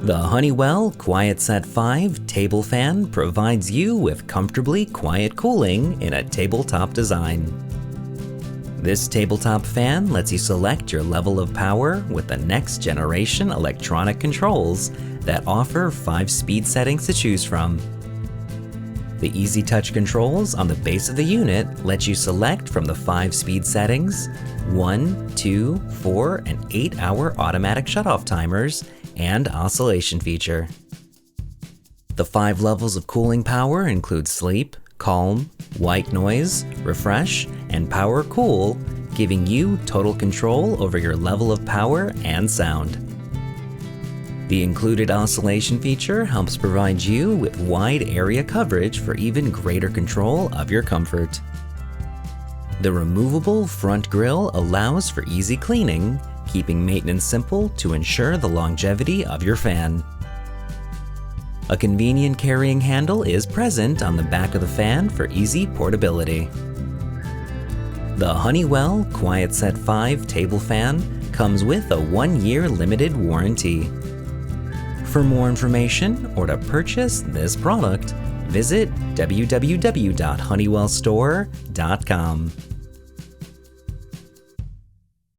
The Honeywell QuietSet 5 table fan provides you with comfortably quiet cooling in a tabletop design. This tabletop fan lets you select your level of power with the next generation electronic controls that offer 5 speed settings to choose from. The easy touch controls on the base of the unit let you select from the 5 speed settings, 1, 2, 4, and 8-hour automatic shutoff timers, and oscillation feature. The 5 levels of cooling power include sleep, calm, white noise, refresh, and power cool, giving you total control over your level of power and sound. The included oscillation feature helps provide you with wide area coverage for even greater control of your comfort. The removable front grille allows for easy cleaning, keeping maintenance simple to ensure the longevity of your fan. A convenient carrying handle is present on the back of the fan for easy portability. The Honeywell QuietSet 5 table fan comes with a 1-year limited warranty. For more information or to purchase this product, visit www.honeywellstore.com.